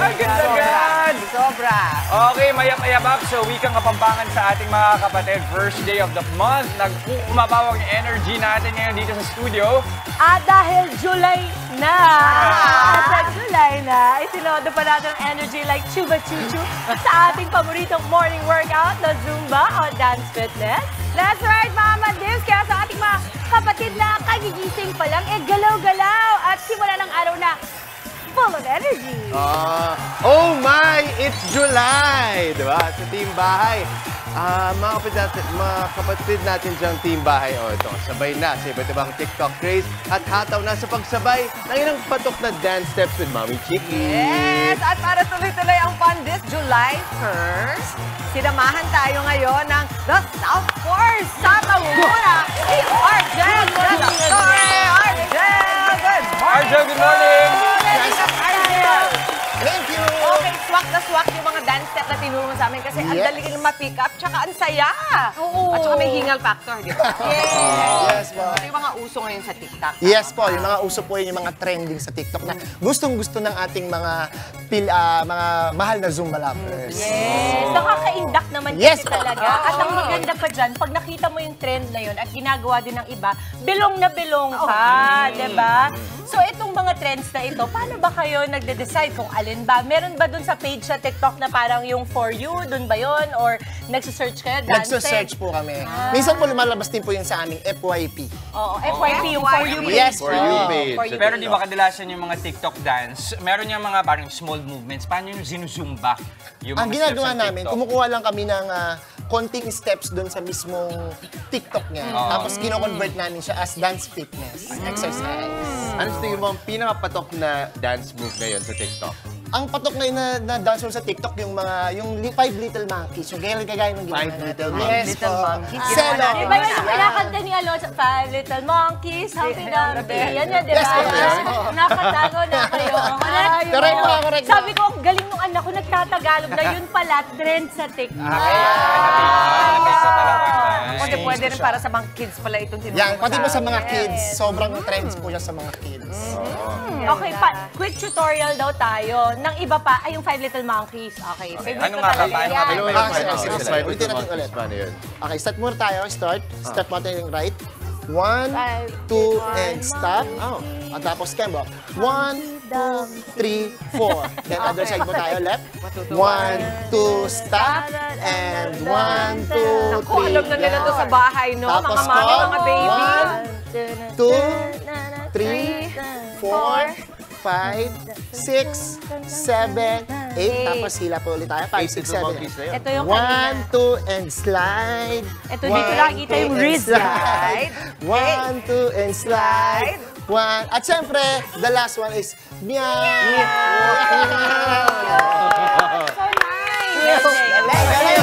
Agad-agad! Sobra. Okay, mayap-ayabap sa wikang Kapampangan sa ating mga kapatid. First day of the month. Nag-umabawang energy natin ngayon dito sa studio. At dahil July na, sa July na, itinodo pa natin ang energy like Chuba Chuchu sa ating paboritong morning workout na Zumba o Dance Fitness. That's right, mga Madivs. Kaya sa ating mga kapatid na kagigising pa lang, galaw-galaw at simula ng araw na full of energy. Oh my! It's July! Diba? Sa Team Bahay. Mga kapatid natin diyang Team Bahay. Ito, sabay na sa iba't ibang TikTok craze at hataw na sa pagsabay ng ilang patok na dance steps with Mami Chiki. Yes! At para tuloy-tuloy ang fun this July 1st, sinamahan tayo ngayon ng The South Force sa Tawuna ni Argel de la Torre. Argel, good morning! Argel, good morning! Thank you! Okay, swak na swak yung mga dance step na tinuro mo sa amin kasi ang dali kang ma-pick up tsaka ang saya. At saka may hingal factor, di ba? Yes po. Ito yung mga uso ngayon sa TikTok. Yes po, yung mga uso po yun, yung mga trending sa TikTok na gustong-gusto ng ating mga mahal na Zumba lovers. Yes, nakaka-induct naman kasi talaga. At ang maganda pa dyan, pag nakita mo yung trend na yun at ginagawa din ng iba, bilong na bilong ka, diba? So itong mga trends na ito, paano ba kayo nagde-decide kung alin ba? Meron ba dun sa page sa TikTok na parang yung For You, dun ba yun? Or nagsisearch kayo? Nagsisearch po kami. Minsan po lumalabas din po yun sa aming FYP. Oo, FYP, yung For You page. Yes, For You page. Pero di ba kadalasan yung mga TikTok dance, meron yung mga parang small movements. Paano yung zinuzumba? Yung Ang mga ginagawa steps sa namin, TikTok? kumukuha lang kami ng konting steps doon sa mismong TikTok niya. Tapos kino-convert namin siya as dance fitness exercise. Ano sa tingin mo ang pinakapatok na dance move ngayon sa TikTok? Ang patok ngayon na dance move sa TikTok, yung 5 Little Monkeys. Yung kagaya ng ginawa. 5 Little Yes, Little po. Monkeys. Selo. Di ba yung pinakanta ni Alonso, 5 Little Monkeys, Humpty Dumpty. Yan yan, di ba? Yes, yes. Nakatago na kayo. Correct po, correct po. Sabi ko, ang galing nung anak ko, nagtatagalog na yun pala, trend sa TikTok. Kasi pwede rin para sa mga kids pala itong tinuro. Yan, pati po sa mga kids. Sobrang trends po siya sa mga kids. Okay, quick tutorial daw tayo. Nang iba pa, ay yung 5 Little Monkeys. Okay, favorite Ano ko nga ba? talaga Paano yan. nga ba? Sige. Ulitin natin ulit. Paano yun? Okay, start muna tayo. Start. Step natin yung right. 1, 2, and stop. At tapos kembo. 1, 2, 3, 4. Then other side mo tayo. Left. 1, 2, stop. And 1, 2, 3. Naku, alam na nila to sa bahay, no? Tapos Mga mami, mga baby. 1, 2, 3, 4, 5, 6, 7, 8. Tapos hila po ulit tayo. 5, 6, 7. Ito yung kanina. 1, 2, and slide. Ito dito nakikita yung wrist. 1, 2, and slide. 1. At syempre, the last one is meow. So nice!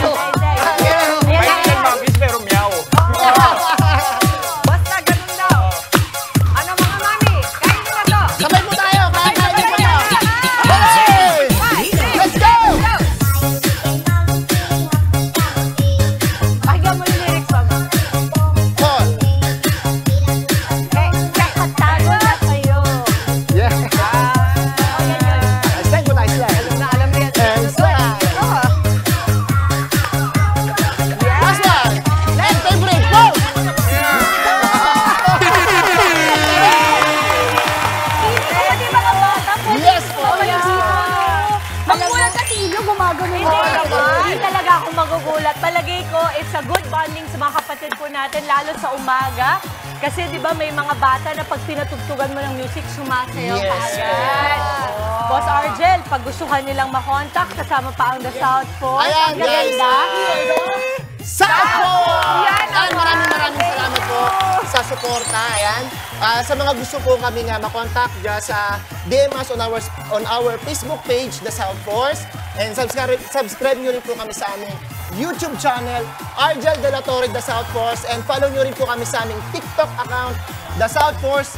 May Little Monkeys pero meow. Basta ganun daw. Ano mga mami? Kain nyo na to. Sabay mo tayo! Kain mo tayo! Okay! Let's go! Pakinggan mo yung lyrics, mama. Call. Nakatago na kayo. Yeah. Ayan yun. Slide mo tayo, slide. Alam na yan. And slide. Last one. And favorite, go! Pwede mga bata, pwede Yes po. Magugulat kasi ilo, gumagano mo. Hindi talaga ako magugulat. Palagay ko, it's a good bonding sa mga kapatid ko natin, lalo sa umaga. Kasi di ba may mga bata na pag pinatugtugan mo ng music, sumasayaw ka Yes. agad. Boss Argel, pag gustuhan nilang makontak, kasama pa ang The South Force. Ayan, Ang gaganda. South Force! Ayan, maraming salamat po sa suporta. Ayan. Sa mga gusto po kami nga makontak, just DM us on our Facebook page, The South Force. And subscribe nyo rin po kami sa aming YouTube channel, Argel de la Torre, The South Force. And follow nyo rin po kami sa aming TikTok account, The South Force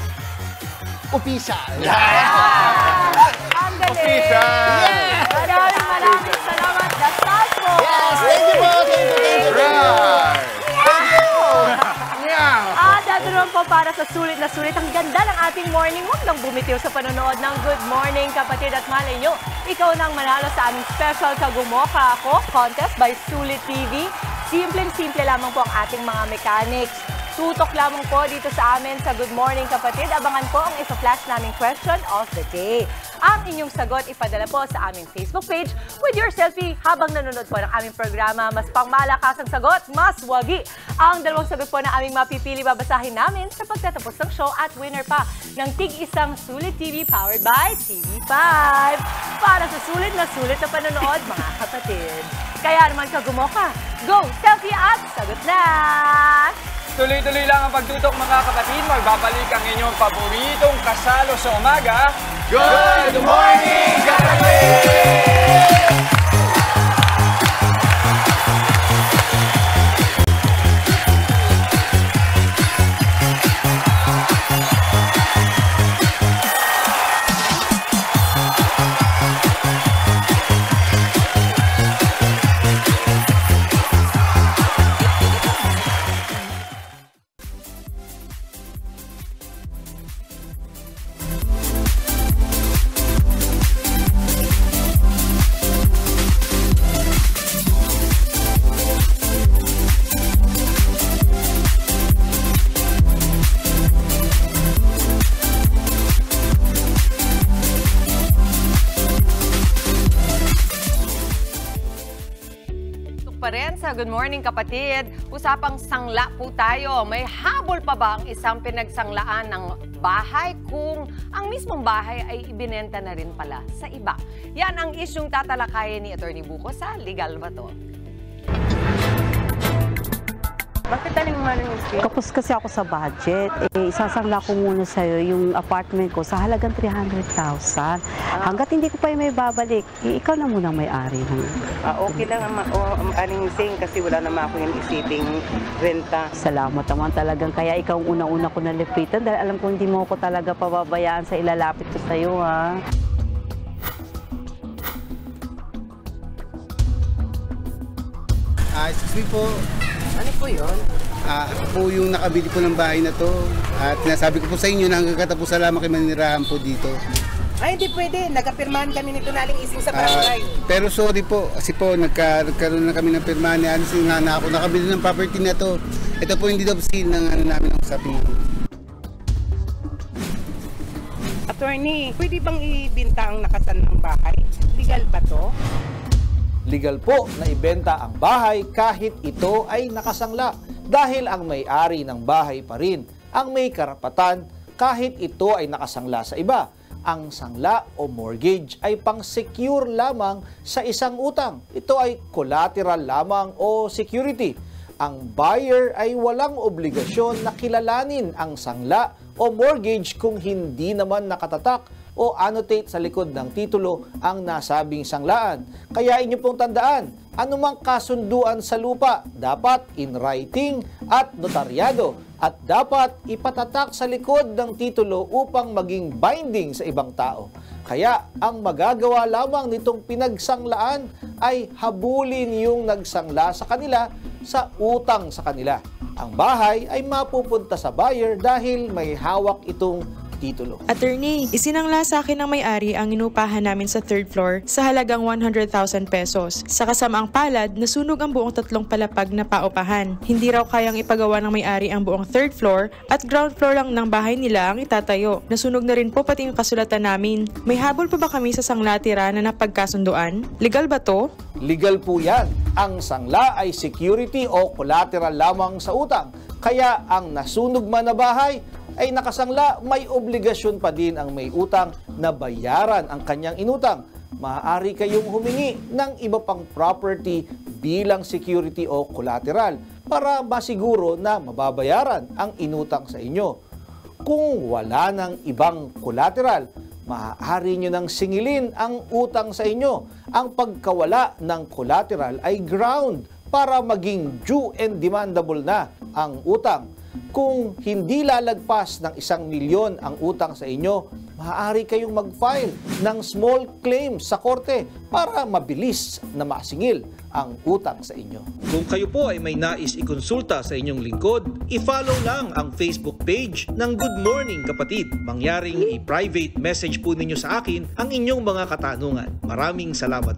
Official. Ang galing. Maraming salamat, The South Force. Yes, thank you po. Thank you. Dadaroon po po para sa sulit na sulit. Ang ganda ng ating morning. Huwag lang bumitiw sa panonood ng Good Morning Kapatid at malay nyo, ikaw nang manalo sa aming special Kagumoka Ako contest by Sulit TV. Simpleng-simple lamang po ang ating mga mechanics. Tutok lamang po dito sa amin sa Good Morning Kapatid. Abangan po ang isa-flash naming question of the day. Ang inyong sagot ipadala po sa aming Facebook page with your selfie habang nanonood po ng aming programa. Mas pangmalakas ang sagot, mas wagi. Ang dalawang sagot po na aming mapipili babasahin namin sa pagtatapos ng show at winner pa ng tig-isang Sulit TV powered by TV5. Para sa sulit na panonood, mga kapatid. Kaya naman Kagumoka, go, selfie at sagot na! Tuloy-tuloy lang ang pagtutok mga kapatid. Magbabalik ang inyong paboritong kasalo sa umaga. Good morning, kapatid! Pa rin sa Good Morning Kapatid, usapang sangla po tayo. May habol pa ba ang isang pinagsanglaan ng bahay kung ang mismong bahay ay ibinenta na rin pala sa iba? Yan ang isyong tatalakayin ni Atty. Buko sa Legal Bato. Bakit taling mo Kapos kasi ako sa budget, isasangla ko muna sa'yo yung apartment ko sa halagang 300,000. Hanggat hindi ko pa yung may babalik, ikaw na muna may-ari. Okay lang Aling Sing kasi wala naman ako yung isiping renta. Salamat naman talagang kaya ikaw ang unang-una ko nalipitan dahil alam ko hindi mo ko talaga pababayaan sa ilalapit ko sa'yo, ha? Excuse me po. Ano po yun? Ako po yung nakabili po ng bahay na to. At nasabi ko po sa inyo na hanggang katapusan lamang kayo manirahan po dito. Ay, hindi pwede. Nagkapirmahan kami nito na Aling Ising sa barangay. Pero sorry po, kasi po nagkaroon na kami ng pirmahan. Alis nga na ako nakabili ng property na to. Ito po hindi daw seal ng namin ang usapin. Attorney, pwede bang ibinta ang nakasan ng bahay? Legal ba to? Legal po na ibenta ang bahay kahit ito ay nakasangla dahil ang may-ari ng bahay pa rin ang may karapatan kahit ito ay nakasangla sa iba. Ang sangla o mortgage ay pang-secure lamang sa isang utang. Ito ay collateral lamang o security. Ang buyer ay walang obligasyon na kilalanin ang sangla o mortgage kung hindi naman nakatatak o annotate sa likod ng titulo ang nasabing sanglaan. Kaya inyo pong tandaan, anumang kasunduan sa lupa dapat in writing at notaryado at dapat ipatatak sa likod ng titulo upang maging binding sa ibang tao. Kaya ang magagawa lamang nitong pinagsanglaan ay habulin yung nagsangla sa kanila sa utang sa kanila. Ang bahay ay mapupunta sa buyer dahil may hawak itong titulo. Attorney, isinangla sa akin ng may-ari ang inupahan namin sa 3rd floor sa halagang 100,000 pesos. Sa kasamaang palad, nasunog ang buong 3 palapag na paupahan. Hindi raw kayang ipagawa ng may-ari ang buong 3rd floor at ground floor lang ng bahay nila ang itatayo. Nasunog na rin po pati yung kasulatan namin. May habol pa ba kami sa sanglatira na napagkasunduan? Legal ba to? Legal po yan. Ang sangla ay security o collateral lamang sa utang. Kaya ang nasunog man na bahay ay nakasangla, may obligasyon pa din ang may utang na bayaran ang kanyang inutang. Maaari kayong humingi ng iba pang property bilang security o collateral para masiguro na mababayaran ang inutang sa inyo. Kung wala ng ibang collateral, maaari nyo nang singilin ang utang sa inyo. Ang pagkawala ng collateral ay ground para maging due and demandable na ang utang. Kung hindi lalagpas ng 1 milyon ang utang sa inyo, maaari kayong mag-file ng small claim sa korte para mabilis na masingil ang utang sa inyo. Kung kayo po ay may nais ikonsulta sa inyong lingkod, i-follow lang ang Facebook page ng Good Morning Kapatid. Mangyaring i-private message po ninyo sa akin ang inyong mga katanungan. Maraming salamat.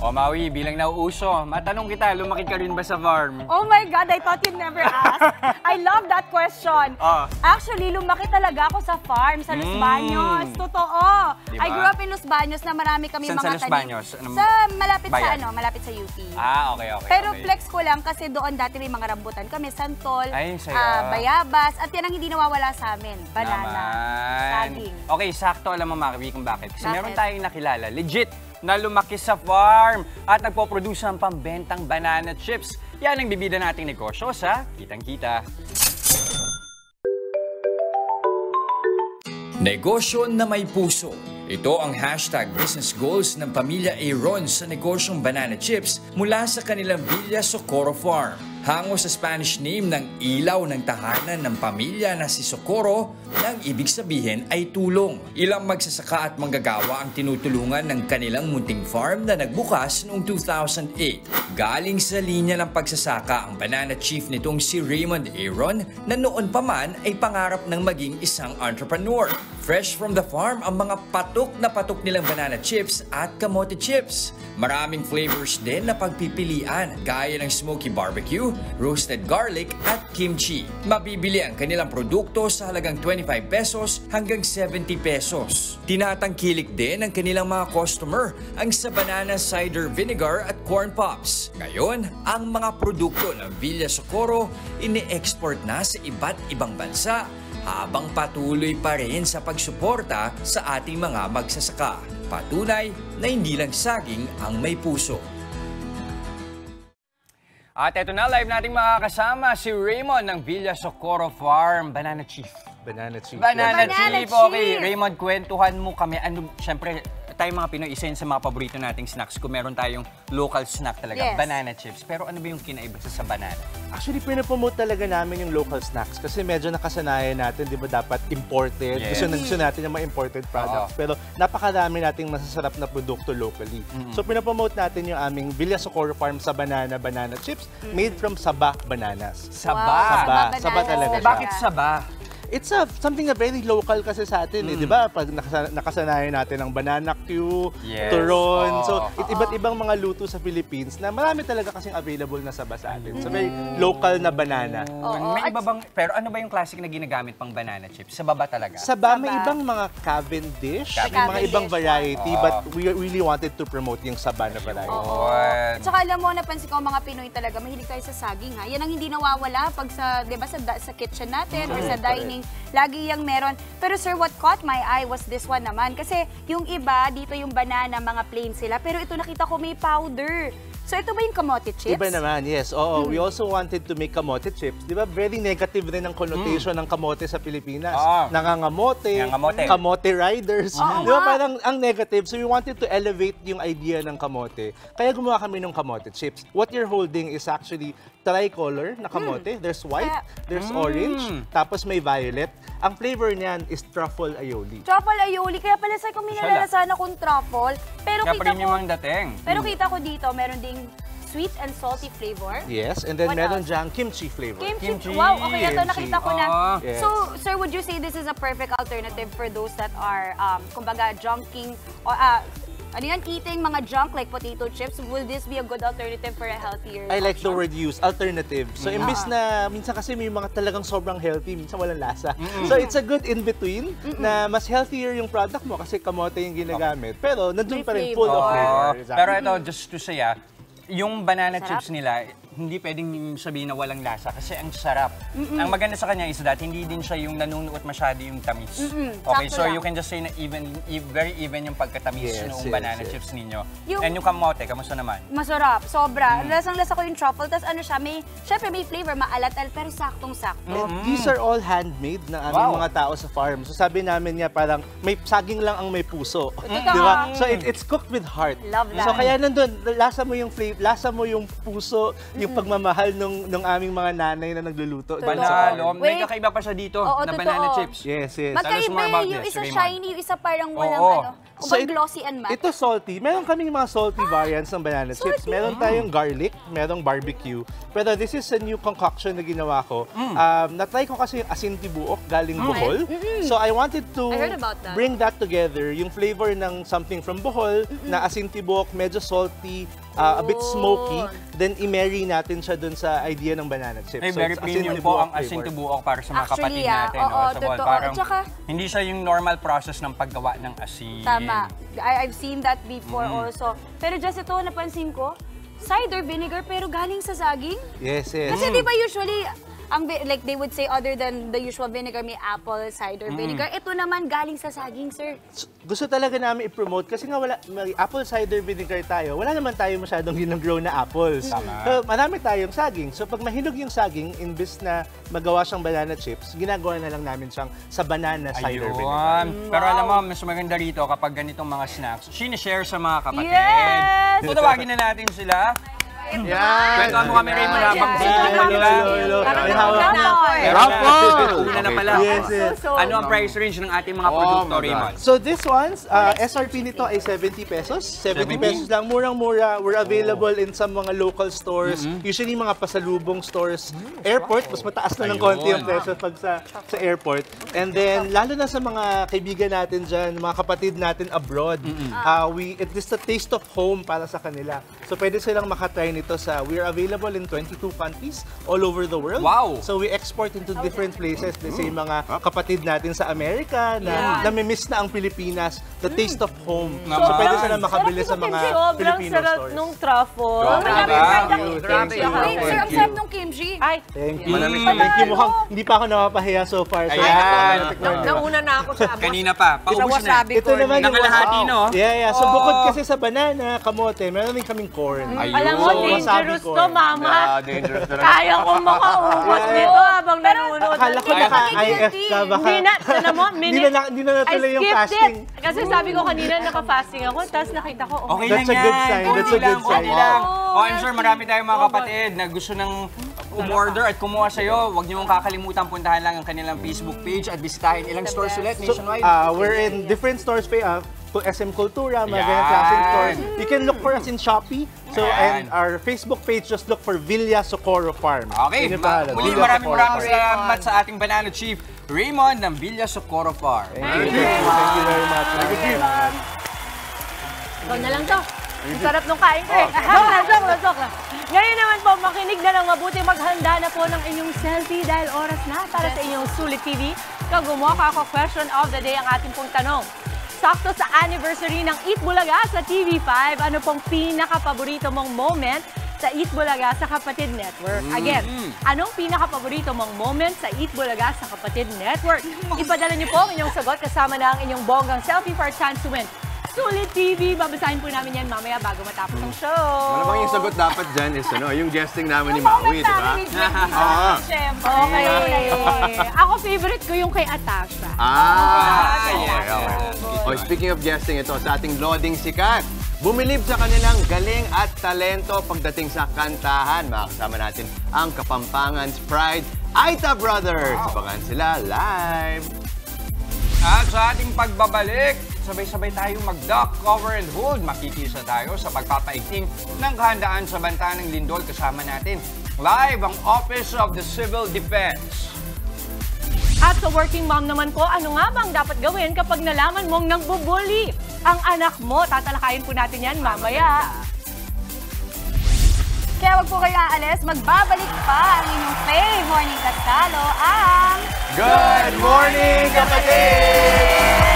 O Maui, bilang nauuso, matanong kita, lumaki ka rin ba sa farm? Oh my God, I thought you'd never ask. I love that question. Actually, lumaki talaga ako sa farm, sa Los Baños. Totoo. Diba? I grew up in Los Baños na marami kami Saan mga sa Los Baños? Sa malapit bayan? malapit sa UP. Okay. Pero flex ko lang kasi doon dati may mga rambutan kami, santol, Ay, saya. bayabas, at yan ang hindi nawawala sa amin, banana, saging. Okay, sakto alam mo Maui kung bakit. Kasi Bakit? meron tayong nakilala, legit, na lumaki sa farm at nagpo-produce ng pambentang banana chips. Yan ang bibida nating negosyo sa Kitang-Kita. Negosyo na may puso. Ito ang hashtag business goals ng pamilya Aaron sa negosyong banana chips mula sa kanilang Villa Socorro Farm. Hango sa Spanish name ng ilaw ng tahanan ng pamilya na si Socorro, nang ibig sabihin ay tulong. Ilang magsasaka at manggagawa ang tinutulungan ng kanilang munting farm na nagbukas noong 2008. Galing sa linya ng pagsasaka ang banana chief nitong si Raymond Aaron na noon pa man ay pangarap ng maging isang entrepreneur. Fresh from the farm ang mga patok na patok nilang banana chips at kamote chips. Maraming flavors din na pagpipilian gaya ng smoky barbecue, roasted garlic at kimchi. Mabibili ang kanilang produkto sa halagang 25 pesos hanggang 70 pesos. Tinatangkilik din ng kanilang mga customer ang sa banana cider vinegar at corn pops. Ngayon, ang mga produkto ng Villa Socorro ini-export na sa iba't ibang bansa habang patuloy pa rin sa pagsuporta sa ating mga magsasaka. Patunay na hindi lang saging ang may puso. At eto na, live nating makakasama si Raymond ng Villa Socorro Farm, Banana Chief. Banana Chief. Banana Banana Chief. Chief. Okay, Raymond, kwentuhan mo kami. Siyempre, tayong mga Pinoy, isa yun sa mga paborito nating snacks. Kung meron tayong local snack talaga, Yes. banana chips. Pero ano ba yung kinaiba sa banana? Actually, pinapromote talaga namin yung local snacks kasi medyo nakasanayan natin, di ba, dapat imported. Yes. Gusto natin yung mga imported products. Pero napakarami nating masasarap na produkto locally. So, pinapromote natin yung aming Villa Socorro Farm sa banana chips made from Saba bananas. Saba. Saba talaga siya. Bakit saba? It's something na very local kasi sa atin, di ba? Pag nakasanayan natin ng banana Q, Yes. turon. So, iba't ibang mga luto sa Philippines na marami talaga kasing available na saba sa atin. So, very local na banana. May iba bang, pero ano ba yung classic na ginagamit pang banana chips? Sa baba talaga? Saba, may ibang mga Cavendish, may mga Cavendish. ibang variety, but we really wanted to promote yung saba na variety. At saka alam mo, napansin ko mga Pinoy talaga, mahilig tayo sa saging ha. Yan ang hindi nawawala pag sa, di ba, sa kitchen natin or sa dining. Lagi yung meron. Pero sir, what caught my eye was this one naman. Kasi yung iba, dito yung banana, mga plain sila. Pero ito nakita ko may powder. So ito ba yung kamote chips? Iba naman, yes. Oo, we also wanted to make kamote chips. Di ba, very negative rin ang connotation ng kamote sa Pilipinas. Nangangamote, kamote riders. Di ba, parang ang negative. So we wanted to elevate yung idea ng kamote. Kaya gumawa kami ng kamote chips. What you're holding is actually tricolor na kamote. There's white, there's orange, tapos may violet. Ang flavor niyan is truffle aioli. Truffle aioli. Kaya pala sa kung minalalasan akong truffle. Pero Kaya kita premium ko, ang dating. pero kita ko dito, meron ding sweet and salty flavor. Yes, and then What meron else? diyang kimchi flavor. Kimchi. Wow, okay, ito nakita ko na. Yes. So, sir, would you say this is a perfect alternative for those that are, kumbaga, junking, or, ano yan, eating mga junk like potato chips? Will this be a good alternative for a healthier I like the option? word use, alternative. So, imbis na, minsan kasi may mga talagang sobrang healthy, minsan walang lasa. So, it's a good in-between na mas healthier yung product mo kasi kamote yung ginagamit. Pero, nandun pa rin full of flavor. Exactly. Pero ito, just to say yung banana chips nila, hindi pwedeng sabihin na walang lasa kasi ang sarap. Ang maganda sa kanya is that hindi din siya yung nanunuot masyado yung tamis. Okay, so you can just say na very even yung pagkatamis ng banana chips ninyo. And yung kamote, kamusta naman? Masarap, sobra. Lasang-lasa ko yung truffle, tapos ano siya, syempre may flavor, maalat-al, pero saktong-sakto. These are all handmade ng aming mga tao sa farm. So sabi namin niya parang may saging lang ang may puso. Di ba? So it's cooked with heart. Love that. So kaya nandun, lasa mo yung flavor, lasa mo yung puso yung pagmamahal nung aming mga nanay na nagluluto. Panalo. May kakaiba pa siya dito na banana chips. Yes, yes. Magkaiba yung isa shiny, yung isa parang walang glossy and matte. Ito salty. Meron kaming mga salty variants ng banana chips. Meron tayong garlic, merong barbecue. Pero this is a new concoction na ginawa ko. Na-try ko kasi yung asin tibuok galing Bohol. So I wanted to bring that together. Yung flavor ng something from Bohol na asin tibuok, medyo salty, a bit smoky. Then i-marry natin siya dun sa idea ng banana chips. Hey, very premium po ang asin tibuok para sa mga kapatid natin. Parang hindi siya yung normal process ng paggawa ng asin. Tama. I've seen that before also. Pero just ito, napansin ko, cider vinegar pero galing sa saging. Yes, yes. Kasi di ba usually, like they would say other than the usual vinegar, may apple cider vinegar. Ito naman galing sa saging, sir. Gusto talaga namin i-promote kasi nga may apple cider vinegar tayo. Wala naman tayo masyadong ginagrow na apples. So, marami tayong saging. So pag mahinog yung saging, imbis na magawa siyang banana chips, ginagawa na lang namin siyang sa banana cider vinegar. Pero alam mo, mas maganda rito kapag ganitong mga snacks, sinishare sa mga kapatid. Yes! So tawagin na natin sila. Yan! Kwento mo kami, Raymond, habang video nila. Una na pala. Ano ang price range ng ating mga produkto, Raymond? So this one's, SRP nito ay 70 pesos. 70 pesos lang, murang-mura. We're available in some mga local stores. Usually mga pasalubong stores. Airport, mas mataas na ng konti yung presyo pag sa airport. And then, lalo na sa mga kaibigan natin dyan, mga kapatid natin abroad, it is the taste of home para sa kanila. So pwede silang makatry nito we're available in 22 countries all over the world. Wow! So we export into different places. Let's say mga kapatid natin sa Amerika na namimiss na ang Pilipinas, the taste of home. So pwede sila makabili sa mga Filipino stores. Sobrang sarap nung truffle. Thank you. Sir, ang sarap nung kimchi. Thank you. Thank you. Mukhang hindi pa ako napapahiya so far. Nauna na ako sa kanina pa. Paubos na. Ito naman yung nakalahati, no? Yeah. So bukod kasi sa banana, kamote, meron din kaming corn. Alam mo, dangerous to, mama. Dangerous na Kaya kong makaubos nito habang nanonood. Akala ko naka-IF ka baka. Hindi na natuloy yung fasting. Kasi sabi ko kanina naka-fasting ako, tapos nakita ko, okay that's a good sign. That's a good sign. I'm sure marami tayong mga kapatid na gusto ng umorder at kumuha sa'yo. Huwag niyo mong kakalimutan puntahan lang ang kanilang Facebook page at bisitahin ilang stores ulit nationwide. We're in different stores pa. SM Cultura, mga ganyan klaseng stores. You can look for us in Shopee. So, and our Facebook page, just look for Villa Socorro Farm. Okay, muli maraming salamat sa ating Banana Chief, Raymond ng Villa Socorro Farm. Thank you very much. Ikaw na lang to. Ang sarap nung kain ko eh. Joke lang. Ngayon naman po, makinig na lang mabuti. Maghanda na po ng inyong selfie dahil oras na para sa inyong Sulit TV. Kagumawa ka ako, question of the day ang ating pong tanong. Sakto sa anniversary ng Eat Bulaga sa TV5, ano pong pinaka-paborito mong moment sa Eat Bulaga sa Kapatid Network? Again, anong pinaka-paborito mong moment sa Eat Bulaga sa Kapatid Network? Ipadala niyo po ang inyong sagot kasama na ang inyong bonggang selfie for a chance to win Sulit TV. Babasahin po namin yan mamaya bago matapos ang show. Malamang yung sagot dapat dyan is yung guesting namin ni Maui, di ba? Okay. Ako favorite ko yung kay Atasha. Speaking of guesting, ito sa ating loading sikat. Bumilib sa kanilang galing at talento pagdating sa kantahan. Makakasama natin ang Kapampangan's Pride, Aita Brothers. Abangan sila live. At sa ating pagbabalik, sabay-sabay tayong mag-duck, cover and hold. Makikisa tayo sa pagpapaigting ng kahandaan sa banta ng lindol. Kasama natin live ang Office of the Civil Defense. At sa working mom naman po, ano nga bang dapat gawin kapag nalaman mong nagbubuli ang anak mo? Tatalakayin po natin yan mamaya. Kaya wag po kayo aalis, magbabalik pa ang inyong Faye Morning Kasalo ang Good Morning Kapatid!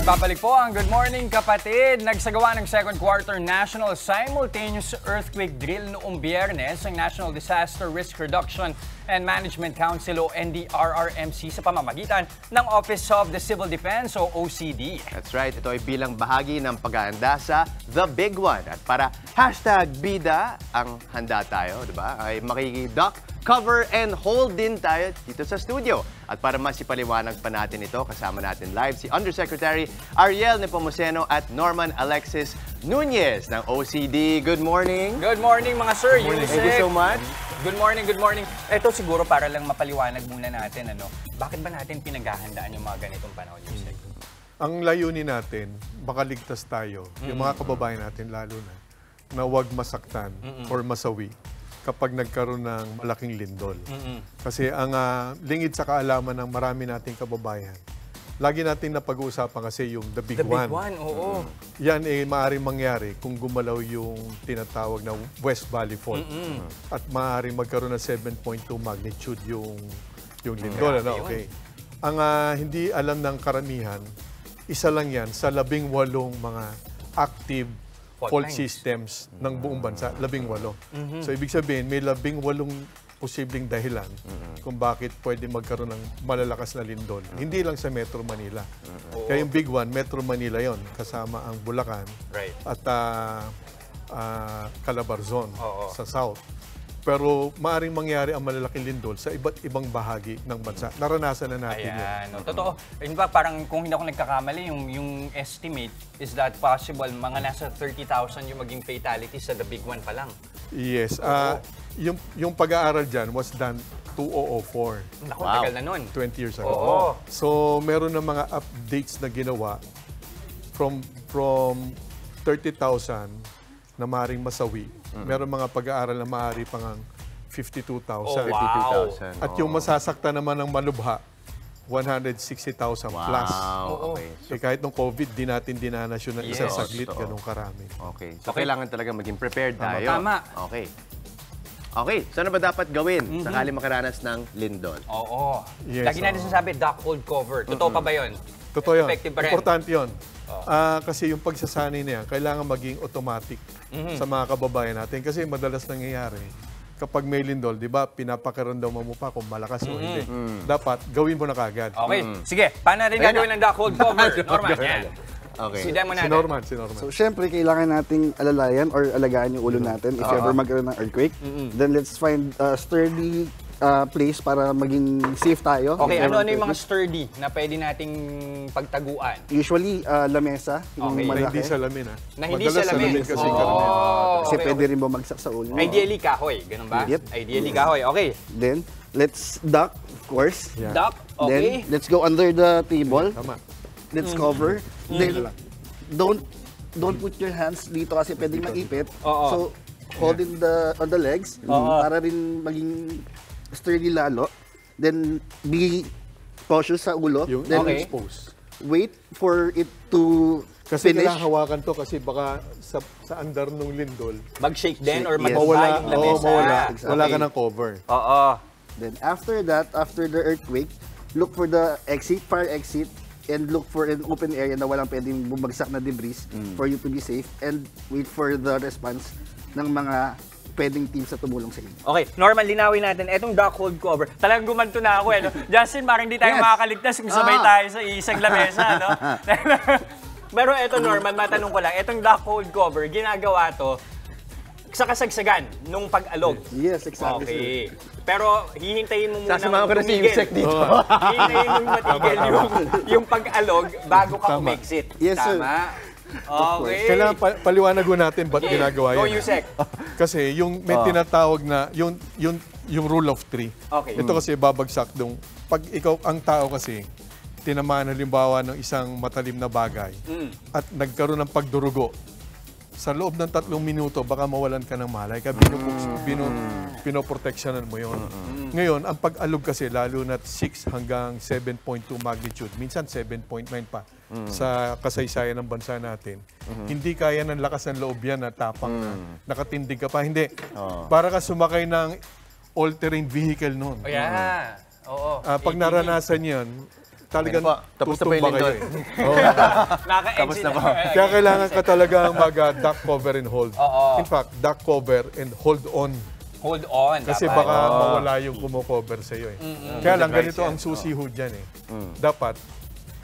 Nagbabalik po ang Good Morning Kapatid. Nagsagawa ng second quarter national simultaneous earthquake drill noong Biyernes ang National Disaster Risk Reduction and Management Council o NDRRMC sa pamamagitan ng Office of the Civil Defense o OCD. That's right. Ito ay bilang bahagi ng paghahanda sa The Big One. At para #bida ang handa tayo, di ba? Ay makikiduck, cover, and hold din tayo dito sa studio. At para mas ipaliwanag pa natin ito, kasama natin live si Undersecretary Ariel Nepomuceno at Norman Alexis Nunez ng OCD. Good morning. Good morning mga sir. Thank you so much. Good morning, good morning. Ito siguro para lang mapaliwanag muna natin, bakit ba natin pinaghahandaan yung mga ganitong panahon, Yusek? Ang layunin natin, makaligtas tayo, yung mga kababayan natin lalo na huwag masaktan or masawi kapag nagkaroon ng malaking lindol. Kasi ang lingid sa kaalaman ng marami nating kababayan, lagi nating napag-uusapan kasi yung The Big One. The Big One, oo. Yan maaaring mangyari kung gumalaw yung tinatawag na West Valley Fault. At maaaring magkaroon ng 7.2 magnitude yung lindol. Okay. Ang hindi alam ng karamihan, isa lang yan sa 18 mga active fault systems ng buong bansa, 18. So ibig sabihin, may 18 posibleng dahilan kung bakit pwede magkaroon ng malalakas na lindol. Hindi lang sa Metro Manila. Kaya yung Big One, Metro Manila yon, kasama ang Bulacan at Calabarzon sa South. Pero maaaring mangyari ang malalaking lindol sa iba't ibang bahagi ng bansa. Naranasan na natin yun. Totoo. In fact, parang kung hindi ako nagkakamali, yung estimate is that possible, mga nasa 30,000 yung maging fatalities sa The Big One pa lang. Yes. Yung pag-aaral dyan was done 2004. Naku, tagal na nun. 20 years ago. So, meron ng mga updates na ginawa from 30,000 na maaaring masawi. Meron mga pag-aaral na maaari pang 52,000. At yung masasakta naman ng malubha, 160,000 plus. Okay. Kahit nung COVID, di natin dinanas yun ng isang saglit, ganun karami. Okay. So, kailangan talaga maging prepared tayo. Tama. Okay. Okay, so ano ba dapat gawin sakali makaranas ng lindol? Oo. Lagi natin sinasabi, duck, hold, cover. Totoo pa ba yun? Totoo yun. Effective pa rin? Importante yun. Kasi yung pagsasanay na yan, kailangan maging automatic sa mga kababayan natin. Kasi madalas nangyayari, kapag may lindol, di ba, pinapakiramdaman mo pa kung malakas o hindi. Dapat, gawin mo na kagad. Okay. Sige, paano natin gagawin ng duck, hold, cover? Norman, yan. Okay. Si Norman. So, syempre, kailangan nating alalayan or alagaan yung ulo natin if ever magkaroon ng earthquake. Then, let's find a sturdy place para maging safe tayo. Okay, ano yung mga sturdy na pwede nating pagtaguan? Usually, lamesa. Yung na hindi sa lamin, Na hindi sa lamin. Kasi kasi pwede rin bumagsak sa ulo. Ideally, kahoy. Ganun ba? Yep. Ideally, kahoy. Okay. Then, let's duck, of course. Duck, okay. Then, let's go under the table. Tama. Let's cover. Then, don't put your hands dito kasi pwedeng maipit. So, hold in on the legs para rin maging sturdy lalo. Then, be cautious sa ulo. Then, expose. Wait for it to kasi finish. Kasi hawakan to kasi baka sa andar ng lindol. Mag-shake din or mawala yung lamesa. Wala ka ng cover. Then, after that, after the earthquake, look for the exit, fire exit, and look for an open area na walang pwedeng bumagsak na debris for you to be safe and wait for the response ng mga pwedeng teams na tumulong sa inyo. Okay, Norman, linawin natin. Etong duck hold cover, talagang gumanto na ako. Justin, parang hindi tayo makakaligtas kung sabay tayo sa isang lamesa. No? Pero eto, Norman, matanong ko lang. Etong duck hold cover, ginagawa to sa kasagsagan nung pag-alog. Yes, exactly. Okay. Pero hihintayin mo muna sasamahan ko na si Yusek dito. Hihintayin mo matigil yung pag-alog bago ka umexit. Yes, sir. Tama? Okay. Kailangan paliwanag natin ba't ginagawa yan. Go, Yusek. Kasi yung may tinatawag na, yung rule of three. Okay. Ito kasi babagsak dong, pag ikaw, ang tao kasi, tinamaan halimbawa ng isang matalim na bagay at nagkaroon ng pagdurugo, sa loob ng 3 minuto, baka mawalan ka ng malay. Kaya pinoproteksyonan mo yun. Ngayon, ang pag-alog kasi, lalo na 6 hanggang 7.2 magnitude, minsan 7.9 pa, sa kasaysayan ng bansa natin, hindi kaya ng lakas ng loob yan na tapang na nakatindig ka pa. Hindi. Para ka sumakay ng all-terrain vehicle noon. Oo. Pag naranasan yan, talagang Tapos na po yung tutumba kayo. lindol. Tapos na po. Kaya kailangan ka talagang mag-duck cover and hold. Oo. In fact, duck cover and hold on. Hold on. Kasi dapat. baka mawala yung kumo-cover sa iyo eh. Kaya lang ganito ang susi ho dyan eh. Dapat,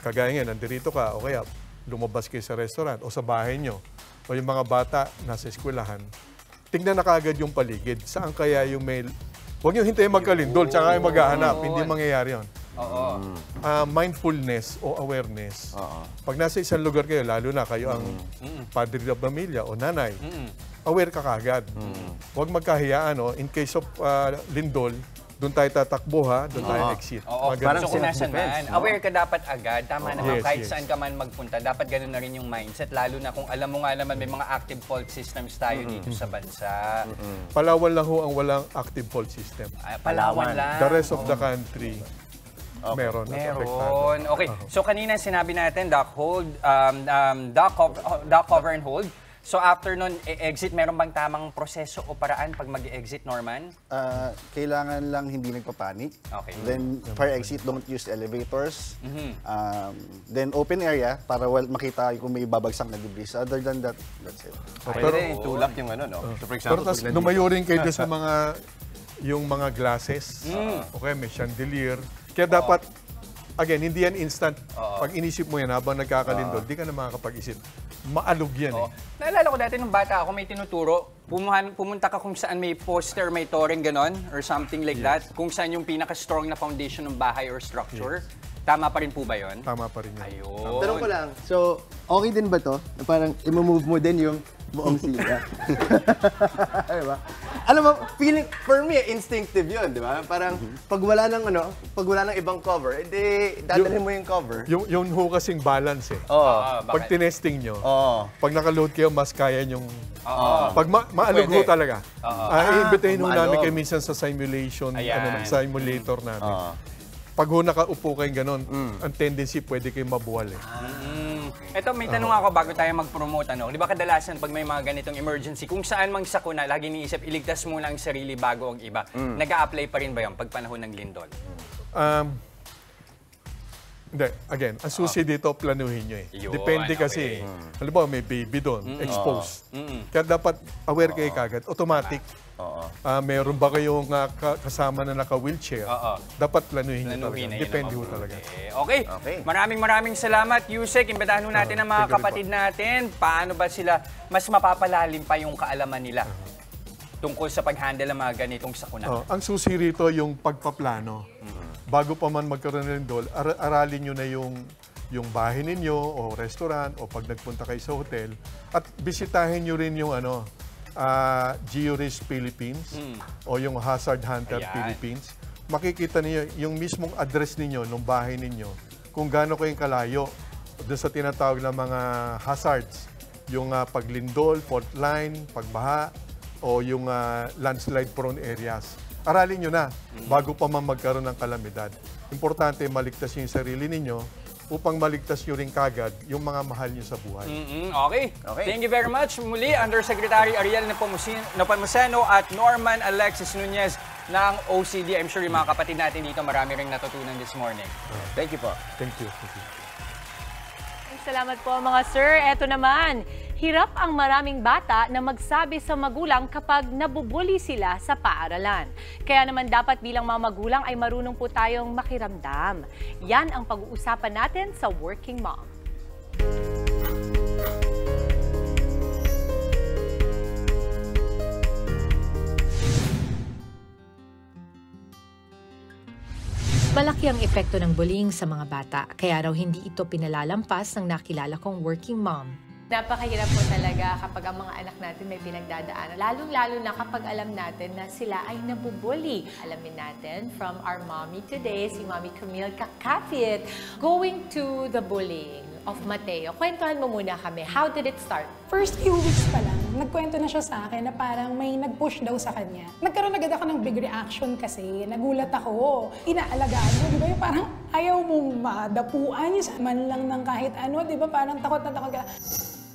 kagaya nga, nandito ka, o kaya lumabas kayo sa restaurant o sa bahay nyo, o yung mga bata nasa eskwelahan, tingnan na kaagad yung paligid. Saan kaya yung may... Huwag nyo hintayin magkalindol, tsaka kayo maghahanap. Hindi mangyayari yun. Mindfulness o awareness. Pag nasa isang lugar kayo, lalo na kayo ang padre ng pamilya o nanay, aware ka kaagad. Huwag magkahiyaan. In case of lindol, doon tayo tatakbo ha, doon tayo exit. Parang so kung nasan man, aware ka dapat agad. Tama naman, kahit saan ka man magpunta, dapat ganun na rin yung mindset. Lalo na kung alam mo nga naman may mga active fault systems tayo dito sa bansa. Palawan lang ho ang walang active fault system. Palawan lang. The rest of the country, meron. Okay, so kanina sinabi natin, duck cover and hold. So after nun, exit, meron bang tamang proseso o paraan pag mag-exit, Norman? Kailangan lang hindi nagpapanik. Okay. Then, for exit, don't use elevators. Then, open area para makita kung may babagsak na debris. Other than that, that's it. Pero tulak yung ano, no? So, for example, pero lumayo rin kayo sa mga, yung mga glasses. Okay, may chandelier. Kaya dapat, again, hindi yan instant. Pag inisip mo yan habang nagkakalindol, di ka na makakapag-isip. Maalog yan eh. Naalala ko dati nung bata ako, may tinuturo. Pumunta ka kung saan may poster, may touring ganon, or something like that. Kung saan yung pinaka-strong na foundation ng bahay or structure. Tama pa rin po ba yun? Tama pa rin yun. Ayun. Tanong ko lang, so okay din ba to? Na parang i-move mo din yung buong sila. Diba? Alam mo, feeling, for me, instinctive yun, di ba? Parang pag wala ng ibang cover, edi dadalhin mo yung cover. Yung ho kasing balance eh. Pag tinesting nyo, pag nakaload kayo, mas kaya yung... Pag maalog ho talaga. Iimbitahin ho namin kayo minsan sa simulation, simulator namin. Pag ho nakaupo kayong ganon, ang tendency pwede kayong mabuwal eh. Ito, may tanong ako bago tayo mag-promote. Di ba kadalasan pag may mga ganitong emergency, kung saan mang sakuna, lagi niisip, iligtas muna ang sarili bago ang iba. Nag-a-apply pa rin ba yun pag panahon ng lindol? Hindi. Again, ang susi dito, planuhin nyo eh. Depende kasi. Halimbawa, may baby doon, exposed. Kaya dapat aware kayo kagad. Automatic. Meron ba kayong kasama na naka-wheelchair? Dapat planuhin nyo talaga. Depende ho talaga. Okay. Maraming salamat, Yusek. Imbitahan ho natin ang mga kapatid natin. Paano ba sila mas mapapalalim pa yung kaalaman nila tungkol sa pag-handle ng mga ganitong sakuna? Ang susi rito yung pagpaplano. Bago pa man magkaroon ng lindol, aralin nyo na yung bahay ninyo o restaurant o pag nagpunta kayo sa hotel at bisitahin nyo rin yung GeoRisk Philippines o yung Hazard Hunter Philippines. Makikita niyo yung mismong address ninyo ng bahay ninyo kung gaano kayong kalayo doon sa tinatawag na mga hazards. Yung paglindol, fault line, pagbaha o yung landslide prone areas. Aralin nyo na bago pa man magkaroon ng kalamidad. Importante maligtas yung sarili ninyo upang maligtas nyo rin kagad yung mga mahal nyo sa buhay. Okay. Thank you very much. Muli, Undersecretary Ariel Nepomuceno at Norman Alexis Nunez ng OCD. I'm sure yung mga kapatid natin dito marami ring natutunan this morning. Thank you po. Thank you. Salamat po mga sir. Eto naman, hirap ang maraming bata na magsabi sa magulang kapag nabubuli sila sa paaralan. Kaya naman dapat bilang mga magulang ay marunong po tayong makiramdam. Yan ang pag-uusapan natin sa Working Mom. Malaki ang epekto ng bullying sa mga bata, kaya raw hindi ito pinalalampas ng nakilala kong working mom. Napakahirap po talaga kapag ang mga anak natin may pinagdadaanan. Lalong-lalo na kapag alam natin na sila ay nabubully. Alamin natin from our mommy today, si Mommy Camille Kakapit, going to the bullying of Mateo. Kwentuhan mo muna kami. How did it start? First few weeks pa lang, nagkwento na siya sa akin na parang may nag-push daw sa kanya. Nagkaroon agad ako ng big reaction kasi nagulat ako. Inaalagaan mo, di ba? Yung parang ayaw mong madapuan man lang ng kahit ano, di ba? Parang takot na takot ka.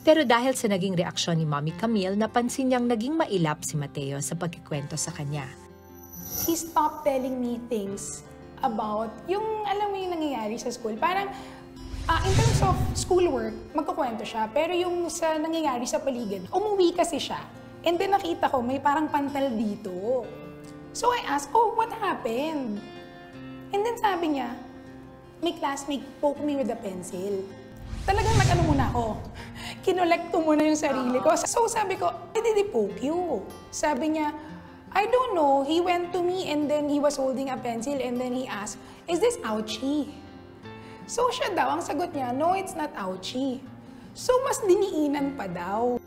Pero dahil sa naging reaksyon ni Mommy Camille, napansin niyang naging mailap si Mateo sa pagkikwento sa kanya. He stopped telling me things about yung, alam mo yung nangyayari sa school. Parang, in terms of schoolwork, magkukwento siya. Pero yung sa nangyayari sa paligid, umuwi kasi siya. And then nakita ko, may parang pantal dito. So I asked, oh, what happened? And then sabi niya, may classmate poke me with a pencil. Talagang nag-ano muna ako. Kinolect ko muna yung sarili ko. So sabi ko, why did he poke you? Sabi niya, I don't know. He went to me and then he was holding a pencil and then he asked, is this ouchie? So siya daw, ang sagot niya, no, it's not ouchie. So mas diniinan pa daw.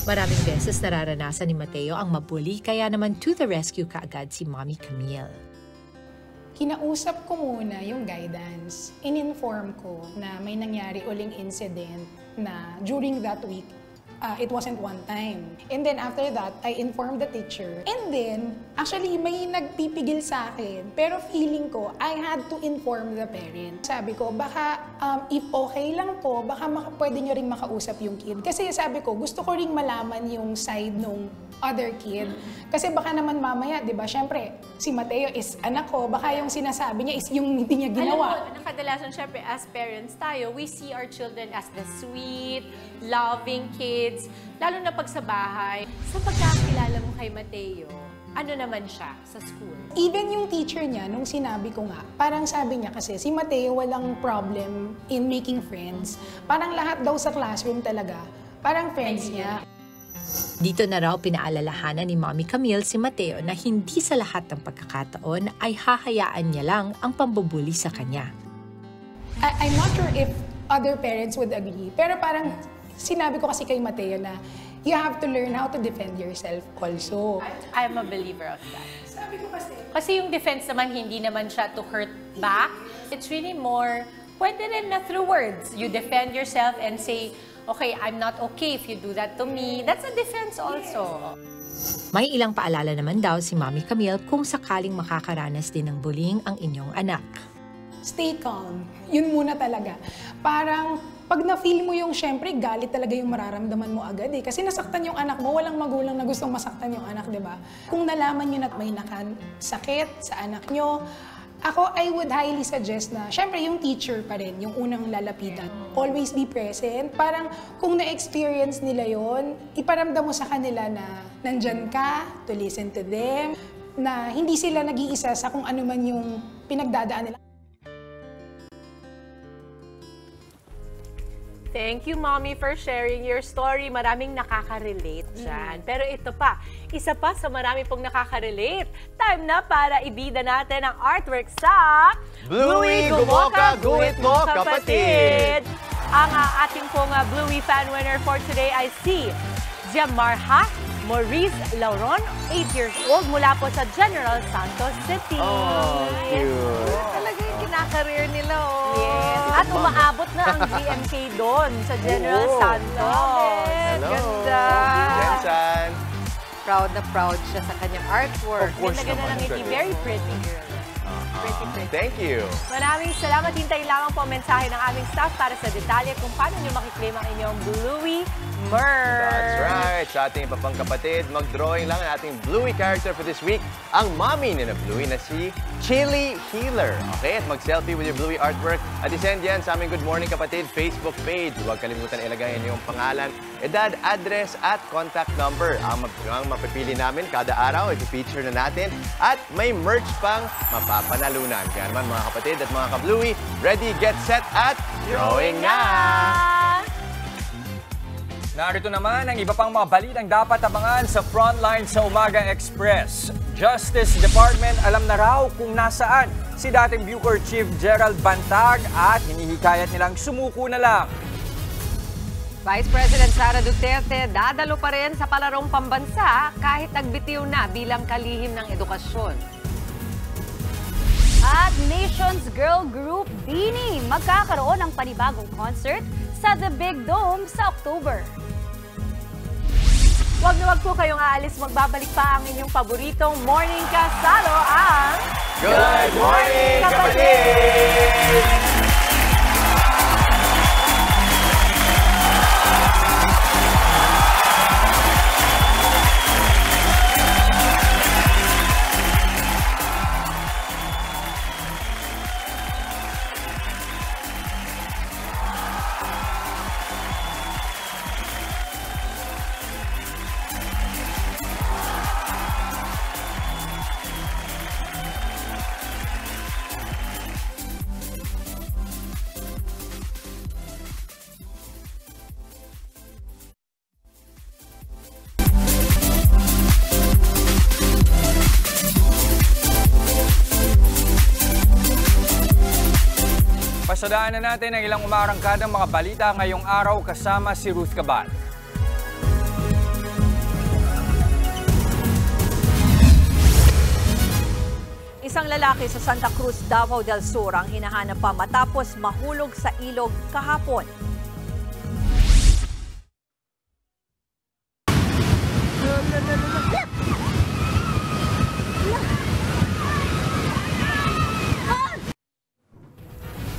Maraming beses nararanasan ni Mateo ang mabuli, kaya naman to the rescue kaagad si Mommy Camille. Kinausap ko muna yung guidance. In-inform ko na may nangyari uling incident na during that week, it wasn't one time. And then after that, I informed the teacher. And then, actually, may nagpipigil sa akin. Pero feeling ko, I had to inform the parent. Sabi ko, baka if okay lang po, baka pwede nyo ring makausap yung kid. Kasi sabi ko, gusto ko ring malaman yung side nung other kid. Kasi baka naman mamaya, di ba, syempre, si Mateo is anak ko, baka yung sinasabi niya is yung hindi niya ginawa. Alam mo, nakadalasan syempre, as parents tayo, we see our children as the sweet, loving kids, lalo na pag sa bahay. Sa pagkakilala mo kay Mateo, ano naman siya sa school? Even yung teacher niya, nung sinabi ko nga, parang sabi niya kasi, si Mateo walang problem in making friends. Parang lahat daw sa classroom talaga, parang friends niya. Dito na raw pinaalalahanan ni Mommy Camille si Mateo na hindi sa lahat ng pagkakataon ay hahayaan niya lang ang pambubuli sa kanya. I'm not sure if other parents would agree, pero parang sinabi ko kasi kay Mateo na you have to learn how to defend yourself also. I'm a believer of that. Sabi ko kasi. Kasi yung defense naman, hindi naman siya to hurt back. It's really more, pwede rin na through words. You defend yourself and say, okay, I'm not okay if you do that to me. That's a defense also. May ilang paalala naman daw si Mommy Camille kung sakaling makakaranas din ng bullying ang inyong anak. Stay calm. Yun muna talaga. Parang pag na-feel mo yung syempre, galit talaga yung mararamdaman mo agad eh. Kasi nasaktan yung anak mo, walang magulang na gustong masaktan yung anak, di ba? Kung nalaman nyo na may sakit sa anak nyo, ako, I would highly suggest na, syempre, yung teacher pa rin, yung unang lalapitan. Always be present. Parang kung na-experience nila yon, iparamdam mo sa kanila na nandyan ka, to listen to them, na hindi sila nag-iisa sa kung ano man yung pinagdadaan nila. Thank you, Mommy, for sharing your story. Maraming nakaka-relate dyan. Pero ito pa, isa pa sa marami pong nakaka-relate. Time na para ibida natin ang artwork sa Bluey, gumoka, guhit mo, kapatid! Ang ating pong Bluey fan winner for today ay si Jamarha Maurice Lauron, 8 years old, mula po sa General Santos City. Oh, cute! Talaga yung kinakareer nila, oh. Yes. At umaabot na ang GMK doon sa General Santos. Hello! Ganda! Jensen! Proud na proud siya sa kanyang artwork. Ganda na ng ngiti. Very pretty girl. Pretty. Thank you. Maraming salamat. Hintayin lamang po ang mensahe ng aming staff para sa detalye kung paano nyo makiklaim ang inyong Bluey merch. That's right. Sa ating papang kapatid, mag-drawing lang ang ating Bluey character for this week. Ang mommy ni na Bluey na si Chili Healer. Okay? At mag-selfie with your Bluey artwork. At isend yan sa aming Good Morning Kapatid Facebook page. Huwag kalimutan ilagay ang iyong pangalan, edad, address, at contact number. Ang mapipili namin kada araw, i-feature na natin. At may merch pang mapapanalunan. Kaya naman mga kapatid at mga ka-Bluey, ready, get set, at drawing na! Narito naman ang iba pang mga balitang dapat abangan sa Frontline sa Umaga Express. Justice Department alam na raw kung nasaan si dating Bucor Chief Gerald Bantag at hinihikayat nilang sumuko na lang. Vice President Sara Duterte dadalo pa rin sa palarong pambansa kahit nagbitiw na bilang kalihim ng edukasyon. At Nations Girl Group Dini magkakaroon ng panibagong concert sa The Big Dome sa October. Huwag na huwag po kayong aalis. Magbabalik pa ang inyong paboritong morning kasalo ang Good Morning Kapatid! Pasadaan na natin ang ilang umarangkadang mga balita ngayong araw kasama si Ruth Cabal. Isang lalaki sa Santa Cruz, Davao del Sur ang hinahanap pa matapos mahulog sa ilog kahapon.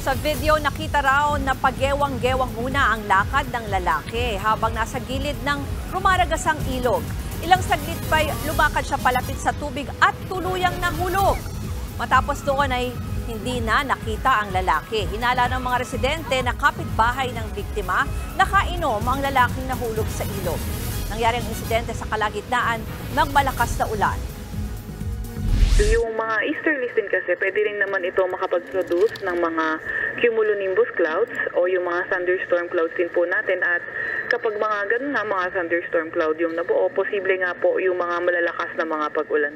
Sa video, nakita raw na pagewang-gewang muna ang lakad ng lalaki habang nasa gilid ng rumaragasang ilog. Ilang saglit pa lumakad siya palapit sa tubig at tuluyang nahulog. Matapos doon ay hindi na nakita ang lalaki. Hinala ng mga residente na kapitbahay ng biktima, nakainom ang lalaking nahulog sa ilog. Nangyari ang insidente sa kalagitnaan ng malakas na ulan. Yung mga easterly din kasi, pwede rin naman ito makapag-produce ng mga cumulonimbus clouds o yung mga thunderstorm clouds din po natin. At kapag mga ganun nga mga thunderstorm cloud yung nabuo, posible nga po yung mga malalakas na mga pag-ulan.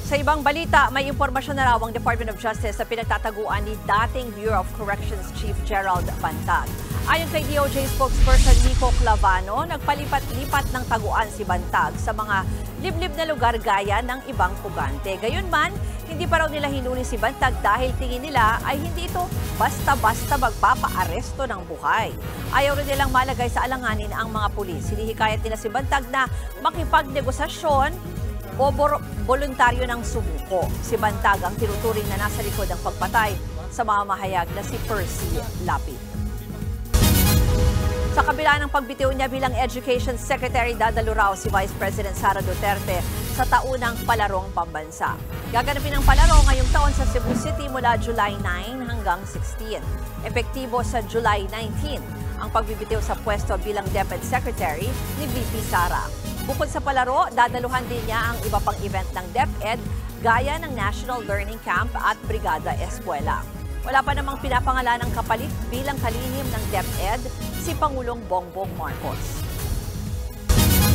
Sa ibang balita, may impormasyon na raw ang Department of Justice sa pinagtataguan ni dating Bureau of Corrections Chief Gerald Bantag. Ayon kay DOJ spokesperson Nico Clavano, nagpalipat-lipat ng taguan si Bantag sa mga liblib na lugar gaya ng ibang pugante. Gayunman, hindi pa raw nila hinuli si Bantag dahil tingin nila ay hindi ito basta-basta magpapa-aresto ng buhay. Ayaw rin nilang malagay sa alanganin ang mga pulis. Hinihikayat nila si Bantag na makipagnegosasyon o voluntaryo ng sumuko. Si Bantag ang tinuturing na nasa likod ng pagpatay sa mamahayag na si Percy Lapid. Sa kabila ng pagbitiw niya bilang Education Secretary, dadalo raw si Vice President Sara Duterte sa taunang palarong pambansa. Gaganapin ang palaro ngayong taon sa Cebu City mula July 9 hanggang 16. Epektibo sa July 19 ang pagbibitiw sa pwesto bilang DepEd Secretary ni VP Sara. Bukod sa palaro, dadaluhan din niya ang iba pang event ng DepEd gaya ng National Learning Camp at Brigada Eskwela. Wala pa namang pinapangalan ng kapalit bilang kalihim ng DepEd si Pangulong Bongbong Marcos.